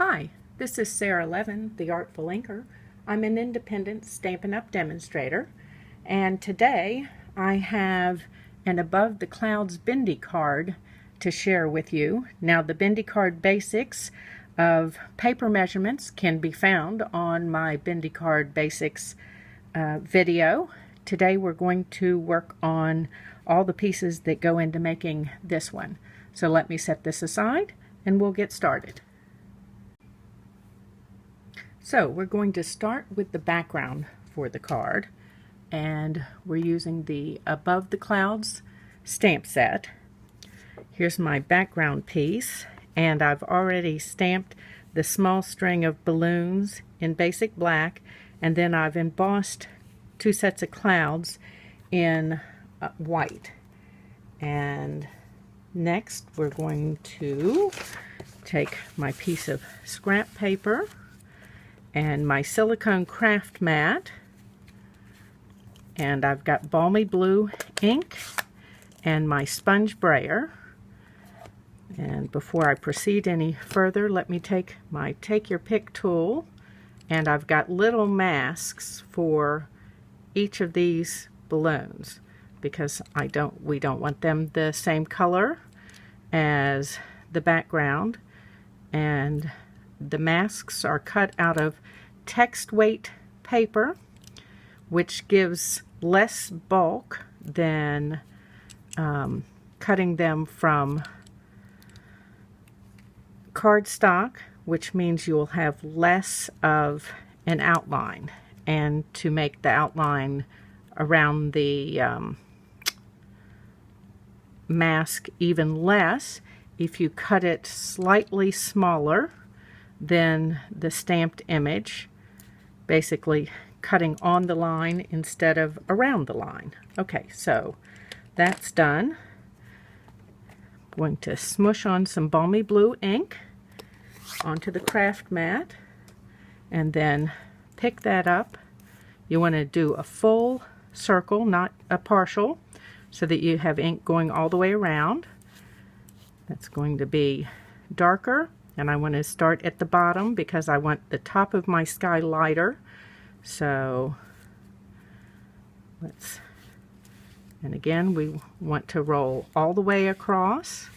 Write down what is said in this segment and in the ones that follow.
Hi, this is Sara the Artful Inker. I'm an independent Stampin' Up! Demonstrator, and today I have an Above the Clouds Bendi card to share with you. Now, the Bendi card basics of paper measurements can be found on my Bendi card basics video. Today we're going to work on all the pieces that go into making this one. So let me set this aside and we'll get started. So we're going to start with the background for the card, and we're using the Above the Clouds stamp set. Here's my background piece, and I've already stamped the small string of balloons in basic black, and then I've embossed two sets of clouds in white. And next we're going to take my piece of scrap paper and my silicone craft mat, and I've got balmy blue ink and my sponge brayer. And before I proceed any further, let me take my Take Your Pick tool, and I've got little masks for each of these balloons because we don't want them the same color as the background, and the masks are cut out of text weight paper, which gives less bulk than cutting them from cardstock, which means you'll have less of an outline. And to make the outline around the mask even less, if you cut it slightly smaller than the stamped image, basically cutting on the line instead of around the line. Okay, so that's done. I'm going to smush on some balmy blue ink onto the craft mat and then pick that up. You want to do a full circle, not a partial, so that you have ink going all the way around. That's going to be darker, and I want to start at the bottom because I want the top of my sky lighter. So and again, we want to roll all the way across.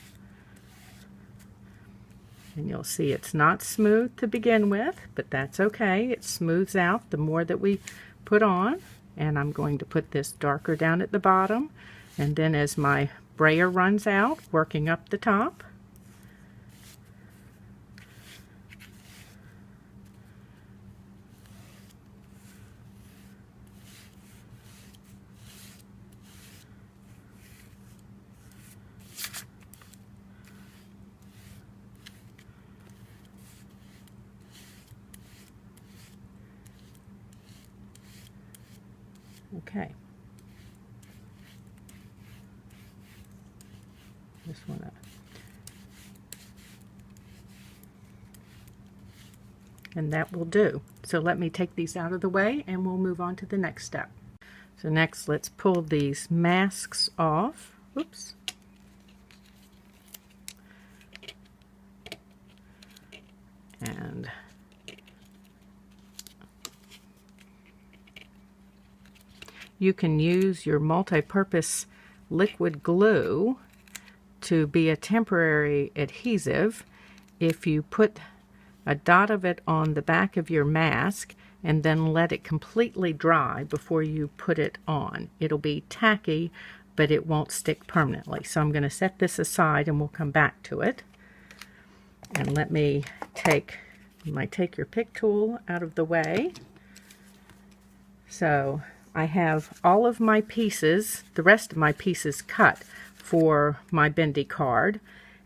And you'll see it's not smooth to begin with, but that's okay. It smooths out the more that we put on. And I'm going to put this darker down at the bottom, and then as my brayer runs out, working up the top. Okay. Just want to and that will do. So let me take these out of the way and we'll move on to the next step. So next, let's pull these masks off. Oops. And you can use your multi-purpose liquid glue to be a temporary adhesive. If you put a dot of it on the back of your mask and then let it completely dry before you put it on, it'll be tacky, but it won't stick permanently. So I'm going to set this aside and we'll come back to it. And let me take my Take Your Pick tool out of the way. So I have all of my pieces, the rest of my pieces, cut for my Bendi card,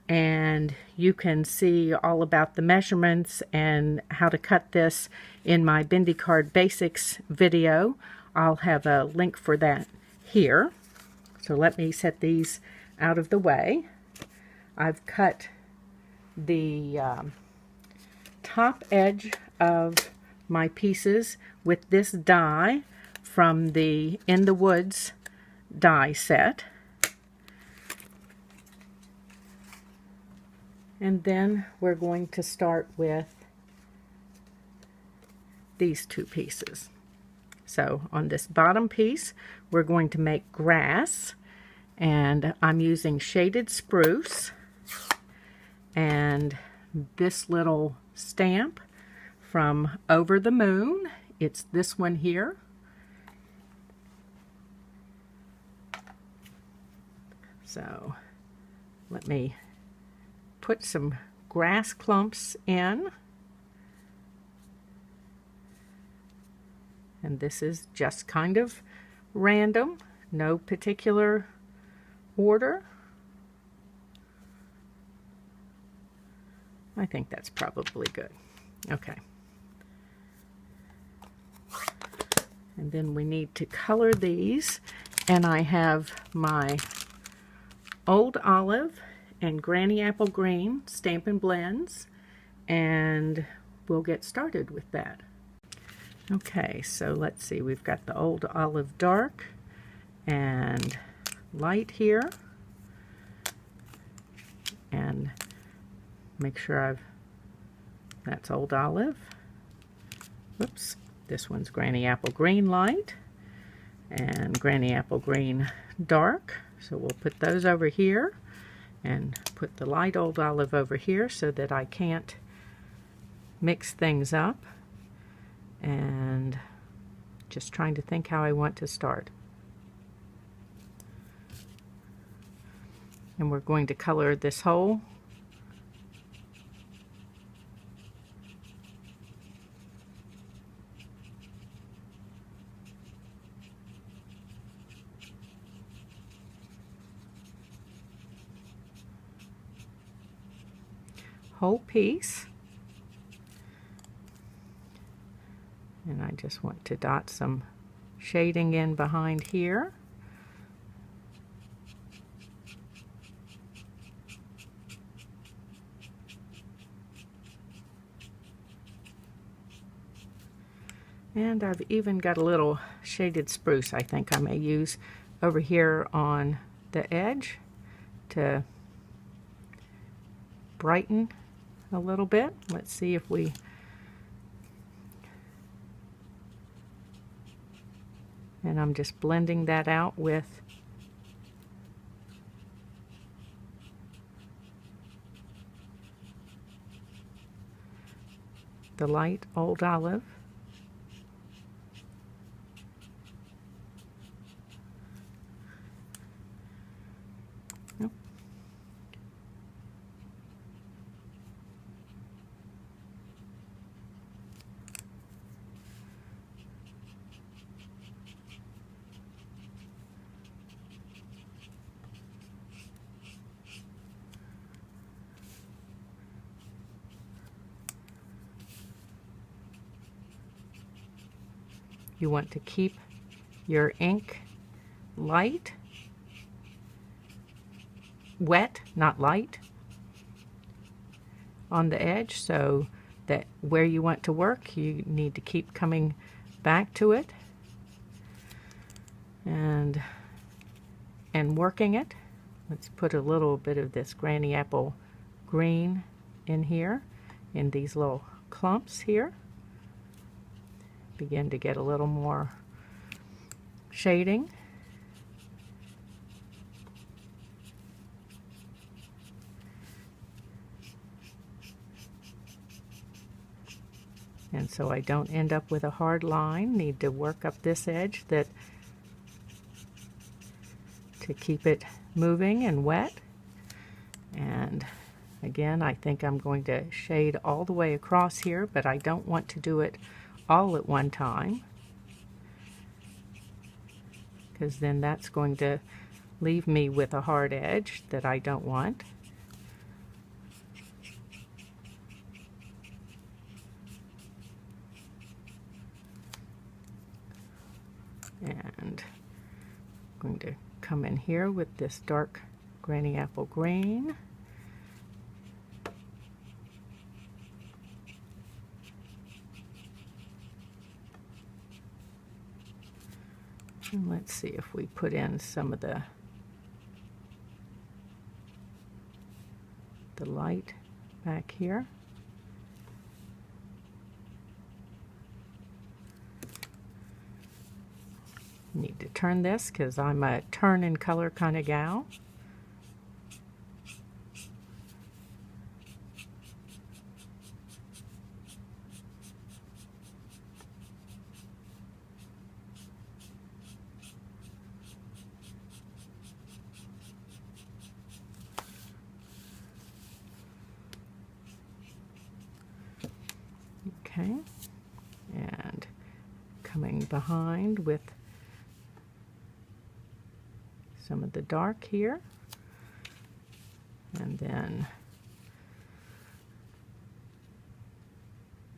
and you can see all about the measurements and how to cut this in my Bendi card basics video. I'll have a link for that here. So let me set these out of the way. I've cut the top edge of my pieces with this die from the In the Woods die set. And then we're going to start with these two pieces. So on this bottom piece, we're going to make grass, and I'm using shaded spruce and this little stamp from Over the Moon. It's this one here. So let me put some grass clumps in. And this is just kind of random, no particular order. I think that's probably good. Okay. And then we need to color these, and I have my Old Olive and Granny Apple Green Stampin' Blends, and we'll get started with that. Okay, so let's see, we've got the Old Olive Dark and Light here, and make sure that's Old Olive. Whoops, this one's Granny Apple Green Light and Granny Apple Green Dark, so we'll put those over here and put the light Old Olive over here so that I can't mix things up. And just trying to think how I want to start. And we're going to color this whole piece. And I just want to dot some shading in behind here. And I've even got a little shaded spruce I think I may use over here on the edge to brighten a little bit. Let's see if we and I'm just blending that out with the light Old Olive. Nope. You want to keep your ink light, wet, not light, on the edge, so that where you want to work, you need to keep coming back to it and working it. Let's put a little bit of this Granny Apple Green in here, in these little clumps here. Begin to get a little more shading. And so I don't end up with a hard line. Need to work up this edge to keep it moving and wet. And again, I think I'm going to shade all the way across here, but I don't want to do it all at one time, because then that's going to leave me with a hard edge that I don't want. And I'm going to come in here with this dark Granny Apple Green. And let's see if we put in some of the light back here. Need to turn this because I'm a turn and color kind of gal. Okay, and coming behind with some of the dark here, and then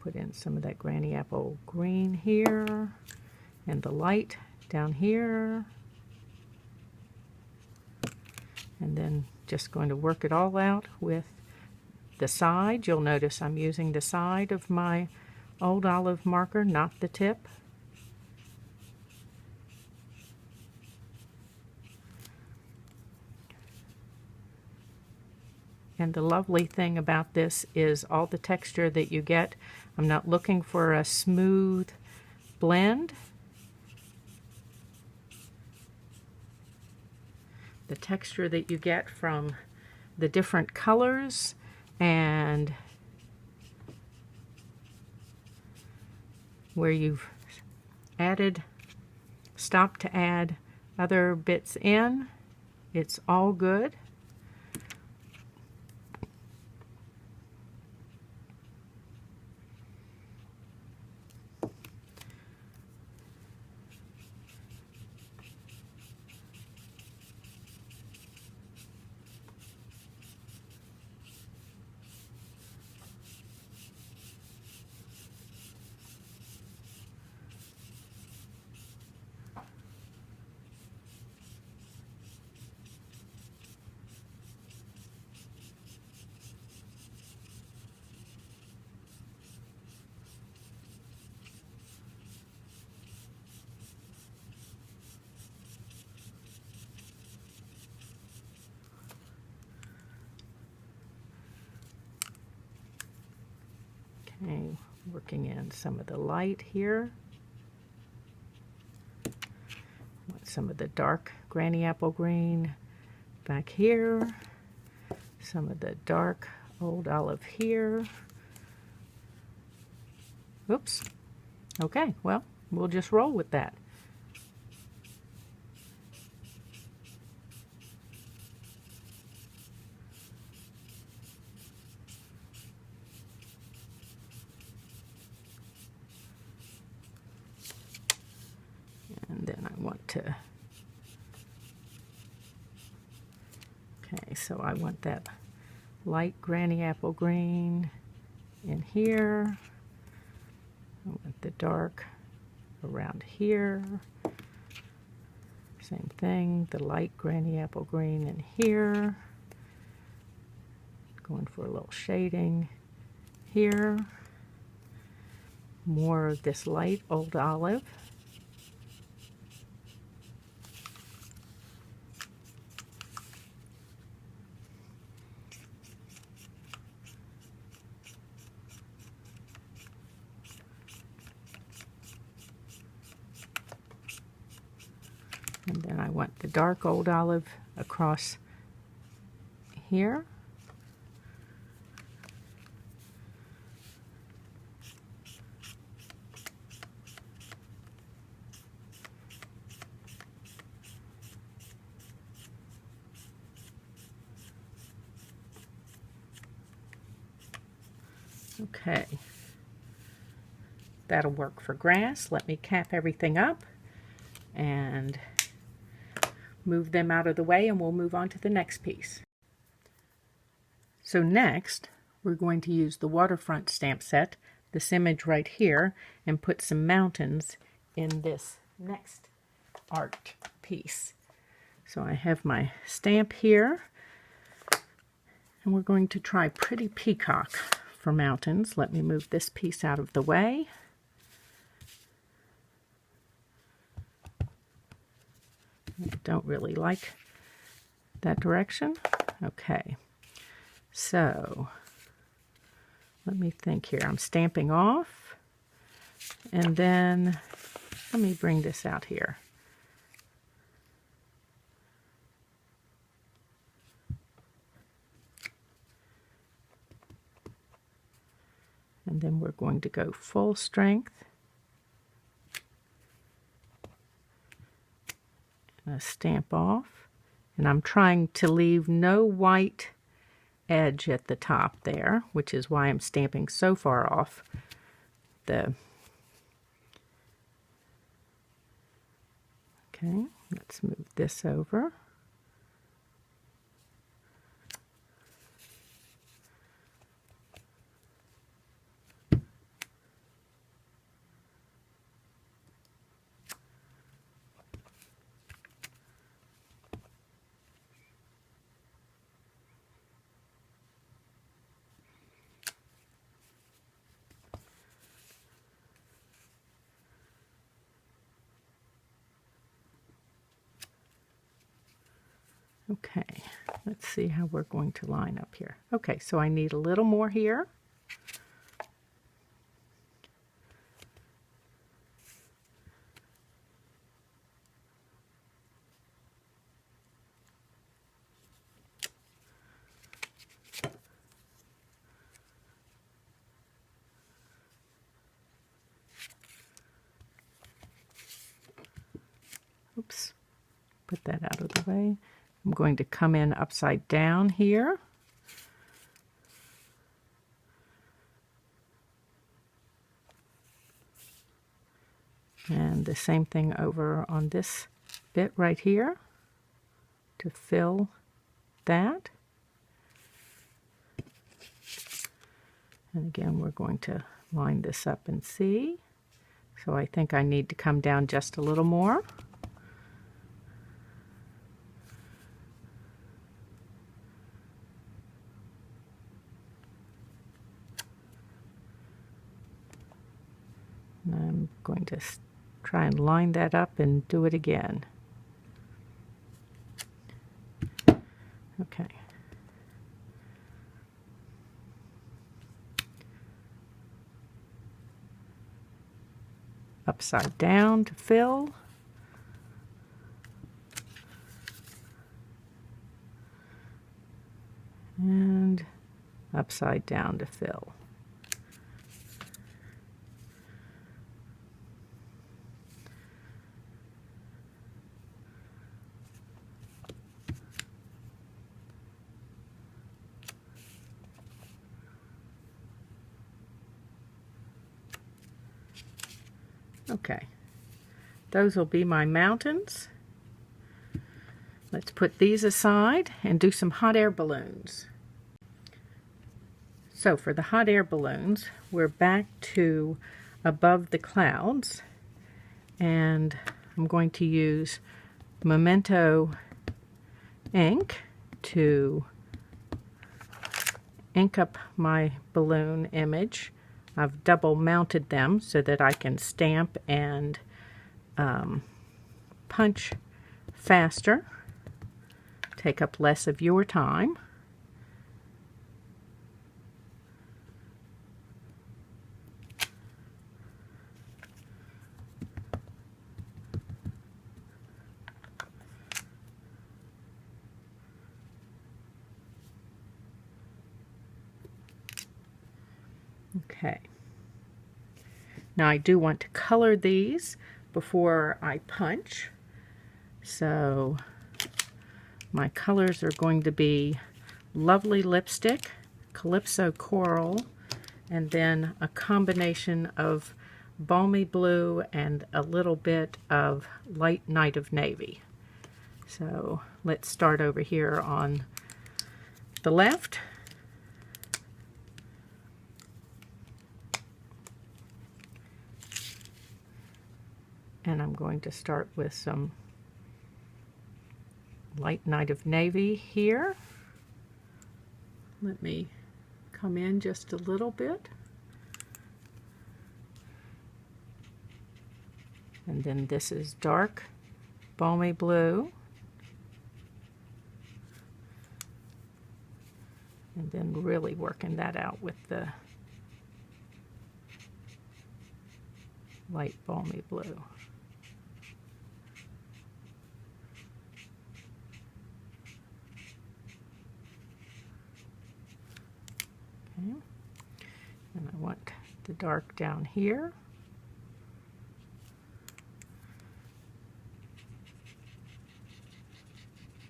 put in some of that granny apple green here, and the light down here, and then just going to work it all out with the side. You'll notice I'm using the side of my old olive marker, not the tip. And the lovely thing about this is all the texture that you get. I'm not looking for a smooth blend. The texture that you get from the different colors and where you've stopped to add other bits in, it's all good. Okay, working in some of the light here. Want some of the dark granny apple green back here. Some of the dark old olive here. Oops. Okay, well, we'll just roll with that. And then I want to, okay, so I want that light granny apple green in here. I want the dark around here. Same thing, the light granny apple green in here. Going for a little shading here. More of this light old olive. And then I want the dark old olive across here. Okay, that'll work for grass. Let me cap everything up and move them out of the way, and we'll move on to the next piece. So next, we're going to use the waterfront stamp set, this image right here, and put some mountains in this next art piece. So I have my stamp here, and we're going to try Pretty Peacock for mountains. Let me move this piece out of the way. I don't really like that direction. Okay, so let me think here. I'm stamping off, and then let me bring this out here. And then we're going to go full strength. And a stamp off. And I'm trying to leave no white edge at the top there, which is why I'm stamping so far off the... Okay, let's move this over. Okay, let's see how we're going to line up here. Okay, so I need a little more here. Oops, put that out of the way. I'm going to come in upside down here. And the same thing over on this bit right here to fill that. And again, we're going to line this up and see. So I think I need to come down just a little more. And I'm going to try and line that up and do it again. Okay. Upside down to fill. And upside down to fill. Okay, those will be my mountains. Let's put these aside and do some hot air balloons. So for the hot air balloons, we're back to above the clouds, and I'm going to use Memento ink to ink up my balloon image. I've double mounted them so that I can stamp and punch faster, take up less of your time. Okay. Now I do want to color these before I punch. So my colors are going to be Lovely Lipstick, Calypso Coral, and then a combination of Balmy Blue and a little bit of Light Night of Navy. So let's start over here on the left. And I'm going to start with some Light Night of Navy here. Let me come in just a little bit. And then this is Dark Balmy Blue. And then really working that out with the light Balmy Blue. Okay. And I want the dark down here.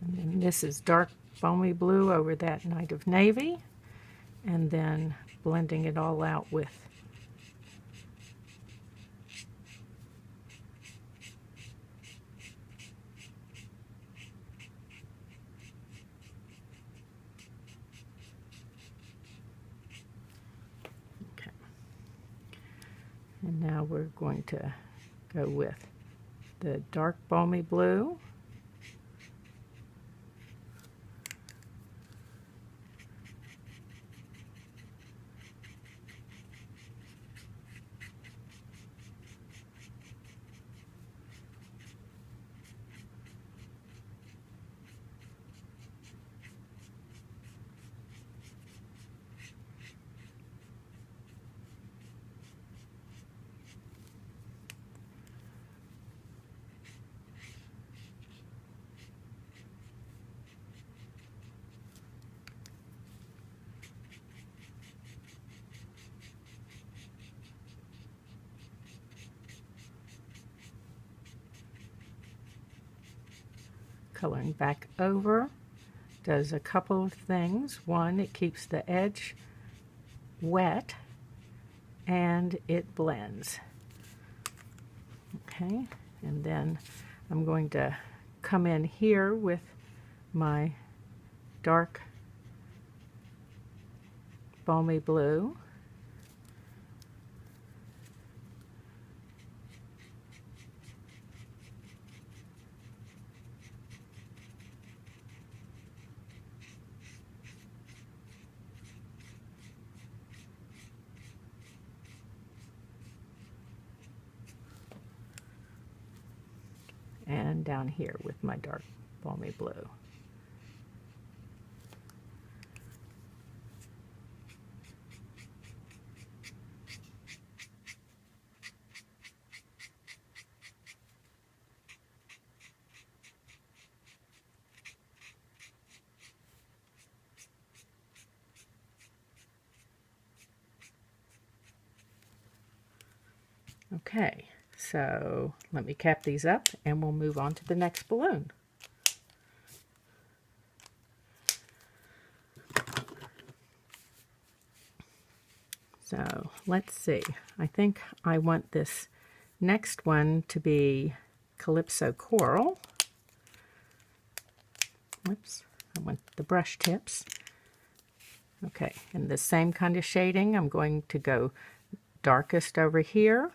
And then this is dark foamy blue over that night of navy. And then blending it all out with okay. And now we're going to go with the dark balmy blue. Coloring back over does a couple of things. One, it keeps the edge wet and it blends. Okay, and then I'm going to come in here with my dark balmy blue. And down here with my dark balmy blue. Okay, so let me cap these up and we'll move on to the next balloon. So let's see, I think I want this next one to be Calypso Coral. Whoops, I want the brush tips. Okay, and the same kind of shading, I'm going to go darkest over here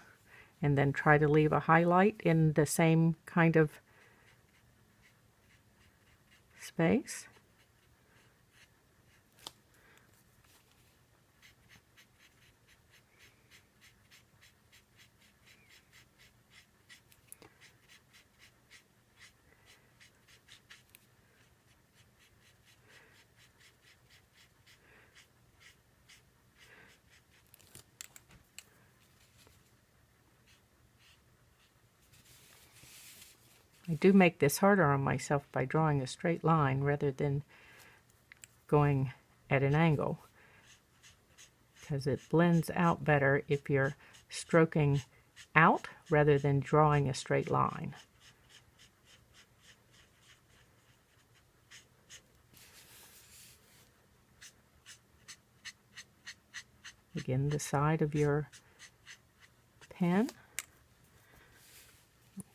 and then try to leave a highlight in the same kind of space. I do make this harder on myself by drawing a straight line rather than going at an angle, because it blends out better if you're stroking out rather than drawing a straight line. Again, the side of your pen.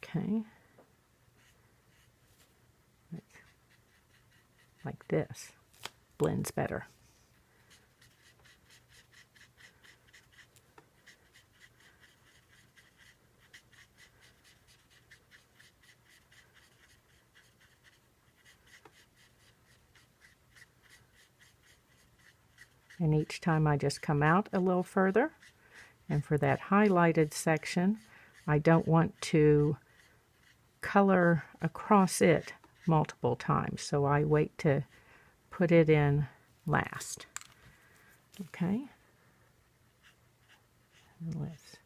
Okay. Like this. Blends better. And each time I just come out a little further. And for that highlighted section, I don't want to color across it multiple times, so I wait to put it in last. Okay. And let's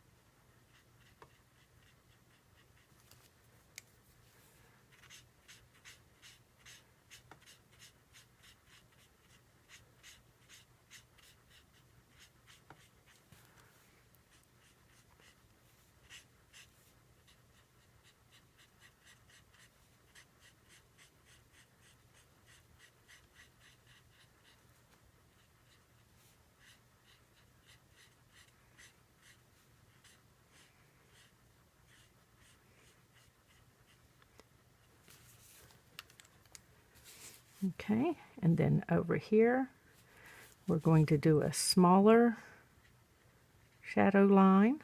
Okay, and then over here, we're going to do a smaller shadow line.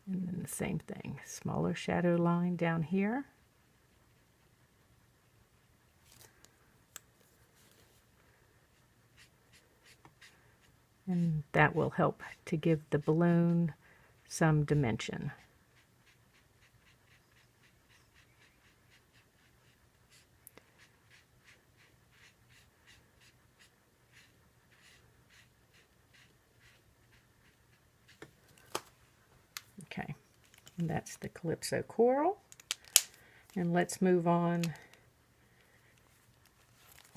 And then the same thing, smaller shadow line down here. And that will help to give the balloon some dimension. Okay, and that's the Calypso Coral. And let's move on.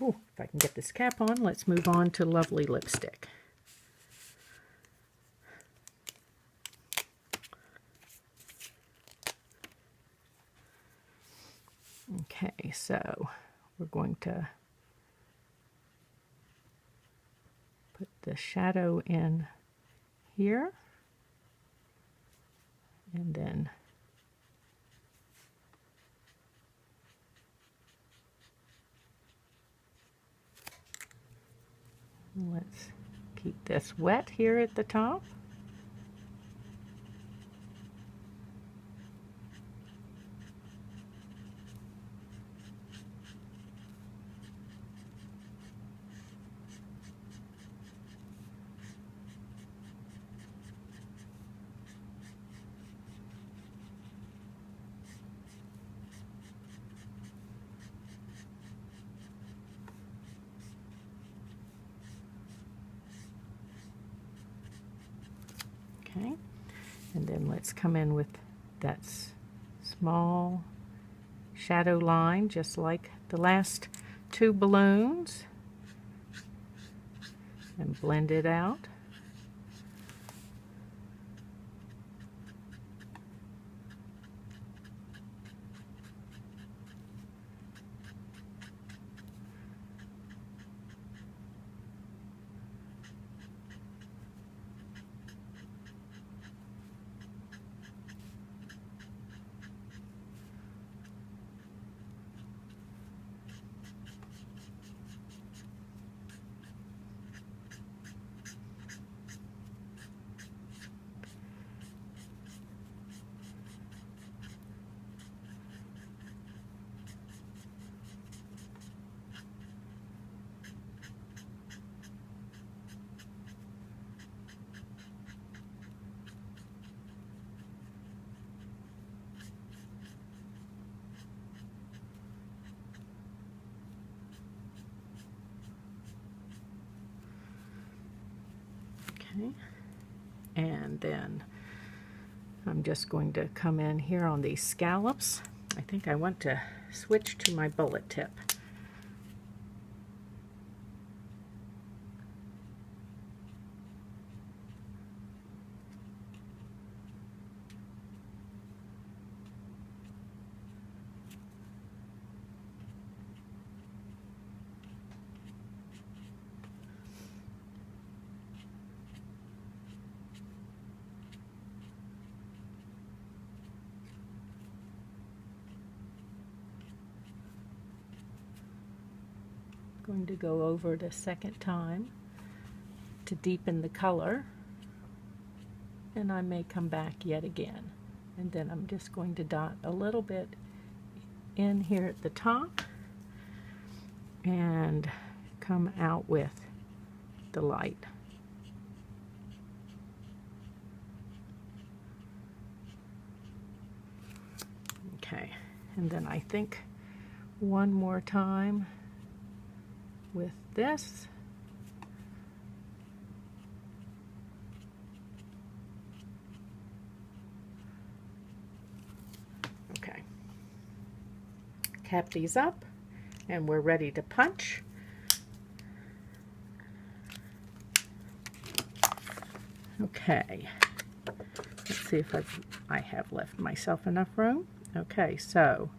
Oh, if I can get this cap on, let's move on to Lovely Lipstick. Okay, so we're going to put the shadow in here, and then let's keep this wet here at the top. Okay, and then let's come in with that small shadow line, just like the last two balloons, and blend it out. Okay, and then I'm just going to come in here on these scallops. I think I want to switch to my bullet tip. Going to go over it a second time to deepen the color, and I may come back yet again, and then I'm just going to dot a little bit in here at the top and come out with the light. Okay, and then I think one more time with this. cap these up, and we're ready to punch. Okay, let's see if I have left myself enough room. Okay, so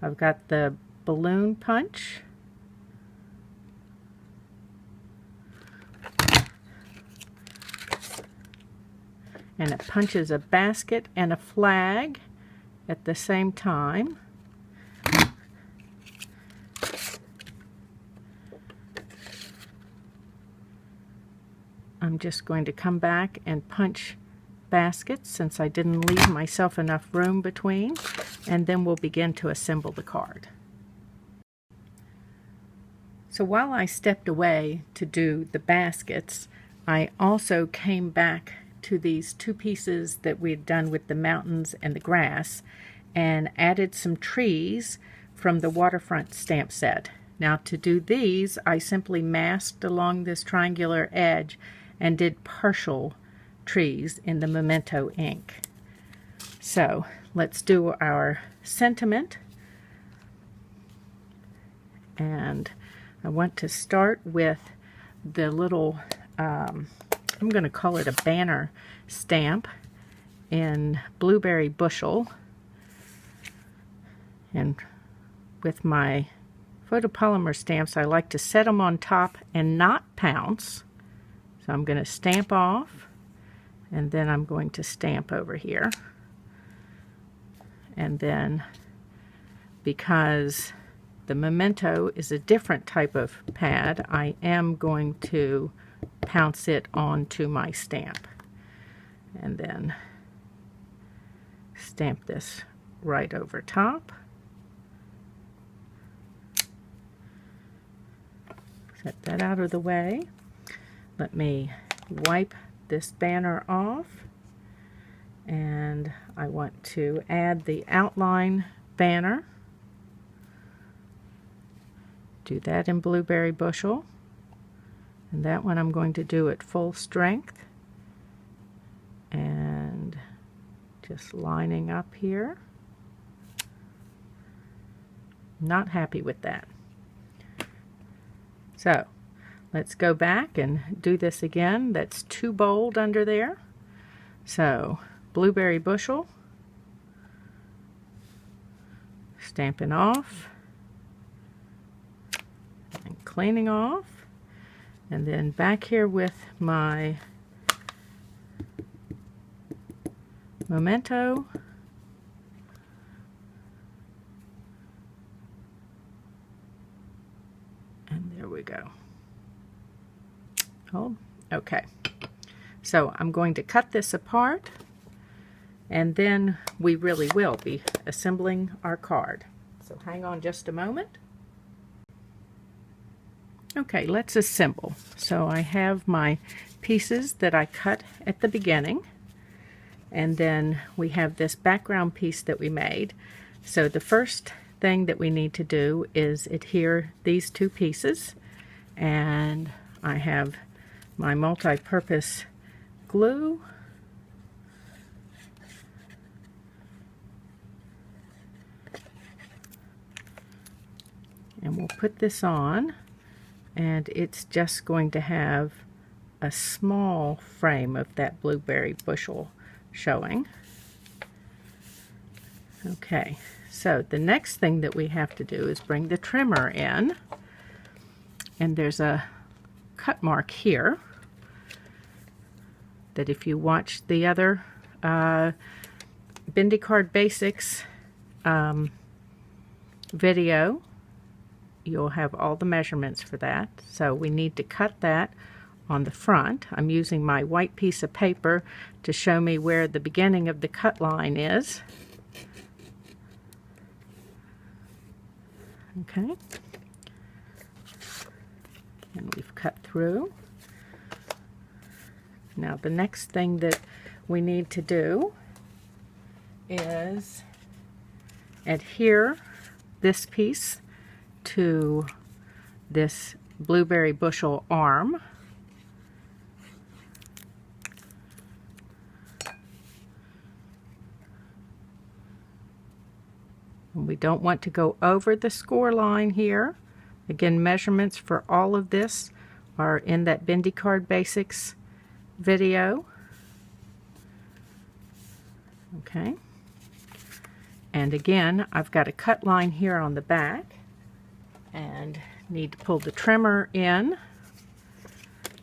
I've got the balloon punch. And it punches a basket and a flag at the same time. I'm just going to come back and punch baskets since I didn't leave myself enough room between, and then we'll begin to assemble the card. So while I stepped away to do the baskets, I also came back to these two pieces that we had done with the mountains and the grass and added some trees from the waterfront stamp set. Now to do these, I simply masked along this triangular edge and did partial trees in the Memento ink. So let's do our sentiment, and I want to start with the little I'm going to call it a banner stamp in Blueberry Bushel, and with my photopolymer stamps I like to set them on top and not pounce. So I'm going to stamp off, and then I'm going to stamp over here, and then because the Memento is a different type of pad, I am going to pounce it onto my stamp, and then stamp this right over top. Set that out of the way. Let me wipe this banner off, and I want to add the outline banner. Do that in Blueberry Bushel. And that one I'm going to do at full strength, and just lining up here. Not happy with that. So let's go back and do this again. That's too bold under there. So Blueberry Bushel, stamping off and cleaning off. And then back here with my Memento, and there we go. Hold. Okay, so I'm going to cut this apart, and then we really will be assembling our card. So hang on just a moment. Okay, let's assemble. So I have my pieces that I cut at the beginning, and then we have this background piece that we made. So the first thing that we need to do is adhere these two pieces, and I have my multi-purpose glue. And we'll put this on, and it's just going to have a small frame of that Blueberry Bushel showing. Okay, so the next thing that we have to do is bring the trimmer in, and there's a cut mark here that if you watch the other Bendi Card Basics video, you'll have all the measurements for that. So we need to cut that on the front. I'm using my white piece of paper to show me where the beginning of the cut line is. Okay, and we've cut through. Now the next thing that we need to do is adhere this piece to this Blueberry Bushel arm. And we don't want to go over the score line here. Again, measurements for all of this are in that Bendi Card Basics video. Okay. And again, I've got a cut line here on the back and need to pull the trimmer in.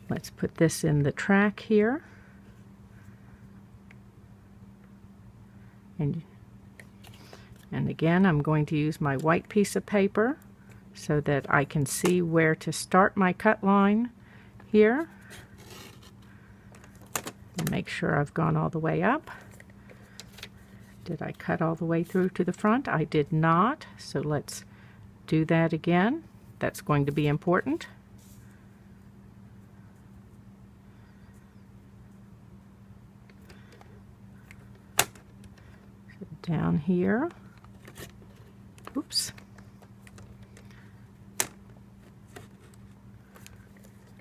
Let's put this in the track here. And again, I'm going to use my white piece of paper so that I can see where to start my cut line here. And make sure I've gone all the way up. Did I cut all the way through to the front? I did not, so let's do that again. That's going to be important. So down here. Oops.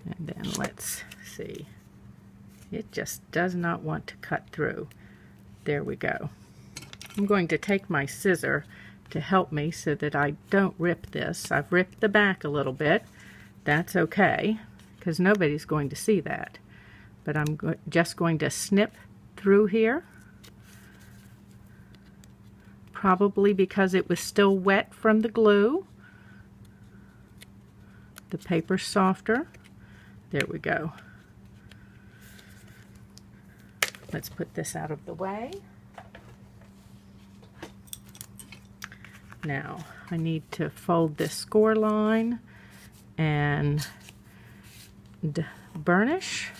And then let's see. It just does not want to cut through. There we go. I'm going to take my scissor to help me so that I don't rip this. I've ripped the back a little bit. That's okay, because nobody's going to see that. But I'm just going to snip through here. Probably because it was still wet from the glue. The paper's softer. There we go. Let's put this out of the way. Now, I need to fold this score line and burnish.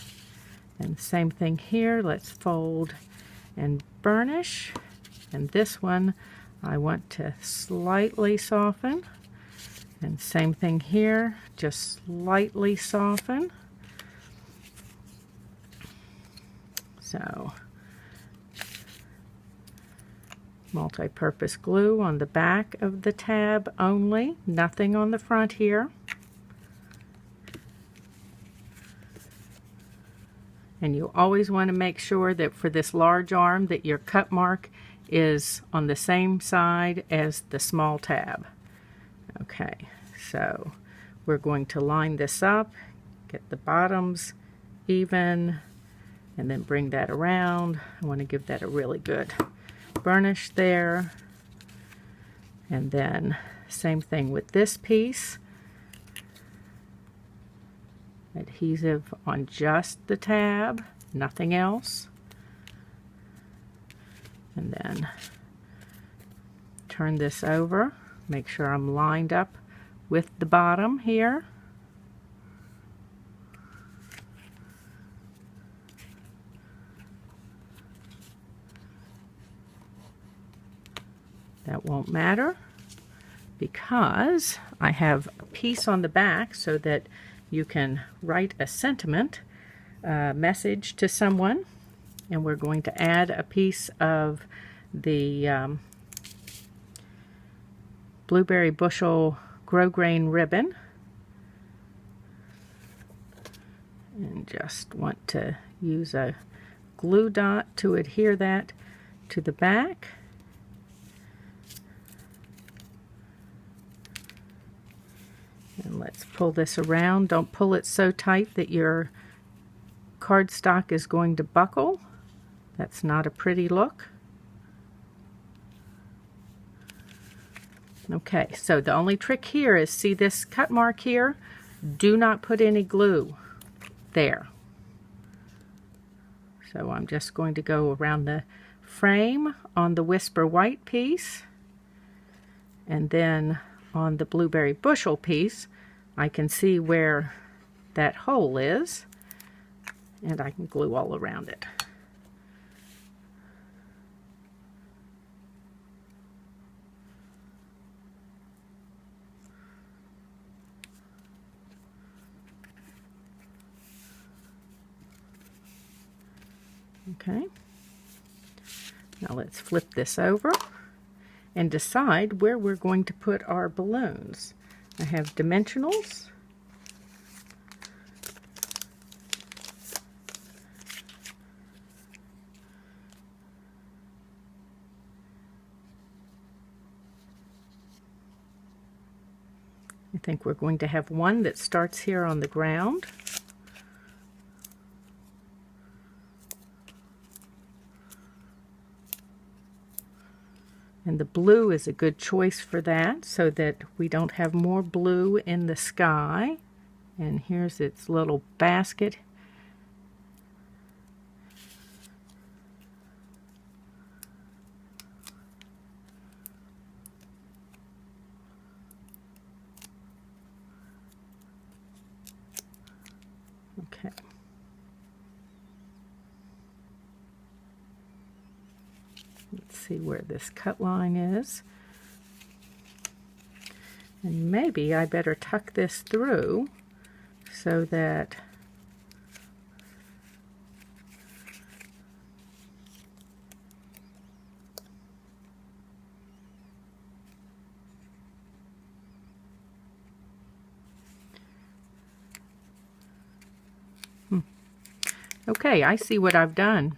And same thing here, let's fold and burnish. And this one, I want to slightly soften. And same thing here, just slightly soften. So, multi-purpose glue on the back of the tab only, nothing on the front here. And you always want to make sure that for this large arm that your cut mark is on the same side as the small tab. Okay, so we're going to line this up, get the bottoms even, and then bring that around. I want to give that a really good burnish there. And then same thing with this piece. Adhesive on just the tab, nothing else. And then turn this over, make sure I'm lined up with the bottom here. That won't matter because I have a piece on the back so that you can write a sentiment message to someone. And we're going to add a piece of the Blueberry Bushel grosgrain ribbon. And just want to use a glue dot to adhere that to the back. And let's pull this around. Don't pull it so tight that your cardstock is going to buckle. That's not a pretty look. Okay, so the only trick here is, see this cut mark here? Do not put any glue there. So I'm just going to go around the frame on the Whisper White piece, and then on the Blueberry Bushel piece, I can see where that hole is, and I can glue all around it. Okay, now let's flip this over and decide where we're going to put our balloons. I have dimensionals. I think we're going to have one that starts here on the ground. And the blue is a good choice for that, so that we don't have more blue in the sky. And here's its little basket. Okay. Let's see where this cut line is. And maybe I better tuck this through so that Okay, I see what I've done.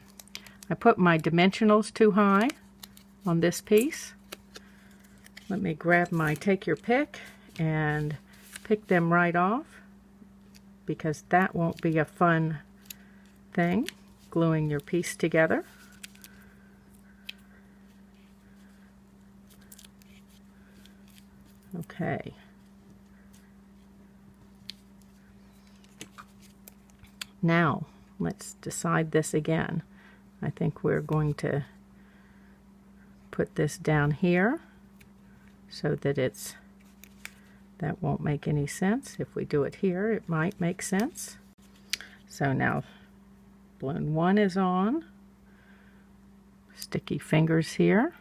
I put my dimensionals too high on this piece. Let me grab my take your pick and pick them right off, because that won't be a fun thing, gluing your piece together. Okay. Now, let's decide this again. I think we're going to put this down here so that that won't make any sense. If we do it here, it might make sense. So now balloon 1 is on. Sticky fingers here.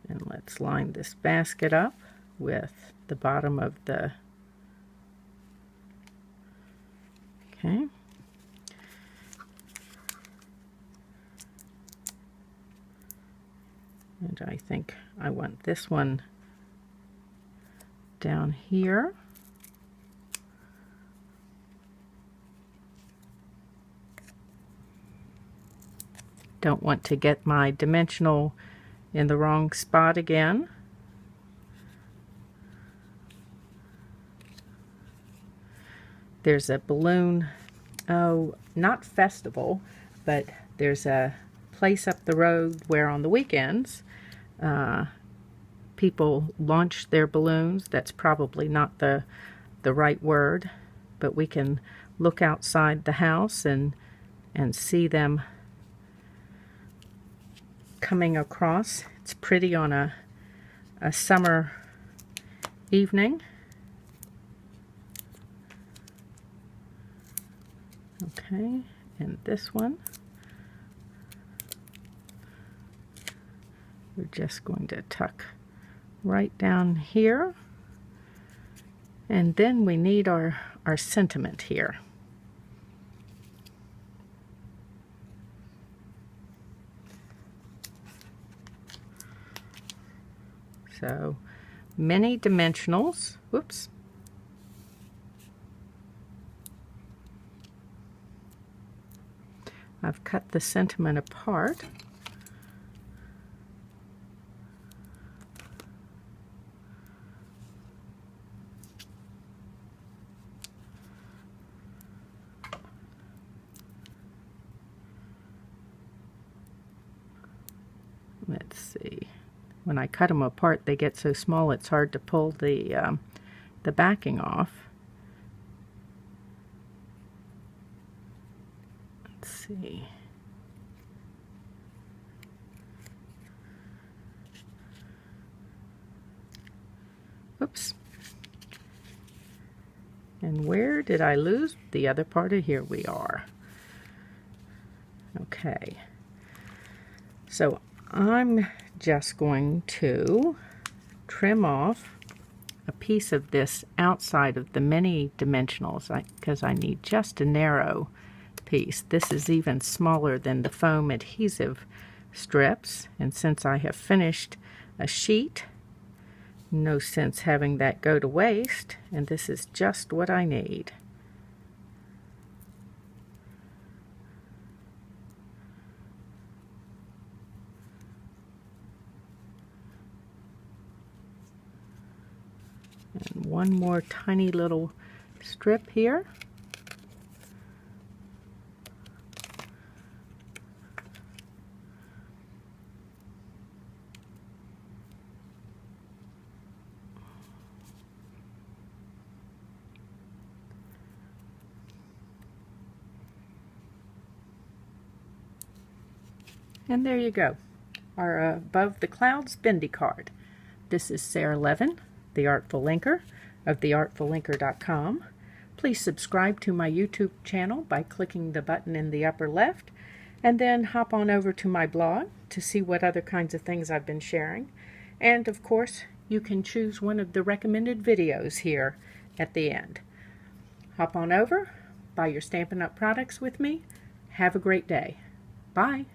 And let's line this basket up with the bottom of the... Okay. And I think I want this one down here. Don't want to get my dimensional in the wrong spot again. There's a balloon, not festival, but there's a place up the road where on the weekends people launch their balloons. That's probably not the right word, but we can look outside the house and see them coming across. It's pretty on a summer evening. Okay, and this one, we're just going to tuck right down here. And then we need our sentiment here. So many dimensionals. Whoops. I've cut the sentiment apart. Let's see. When I cut them apart, they get so small it's hard to pull the backing off. Let's see. Oops. And where did I lose the other part of? Here we are. Okay. So I'm just going to trim off a piece of this outside of the many dimensionals because I need just a narrow piece. This is even smaller than the foam adhesive strips, and since I have finished a sheet, no sense having that go to waste, and this is just what I need. And one more tiny little strip here. And there you go, our Above the Clouds Bendi card. This is Sara Levin, the Artful Linker of theartfulinker.com. Please subscribe to my YouTube channel by clicking the button in the upper left, and then hop on over to my blog to see what other kinds of things I've been sharing. And of course, you can choose one of the recommended videos here at the end. Hop on over, buy your Stampin' Up! Products with me. Have a great day. Bye.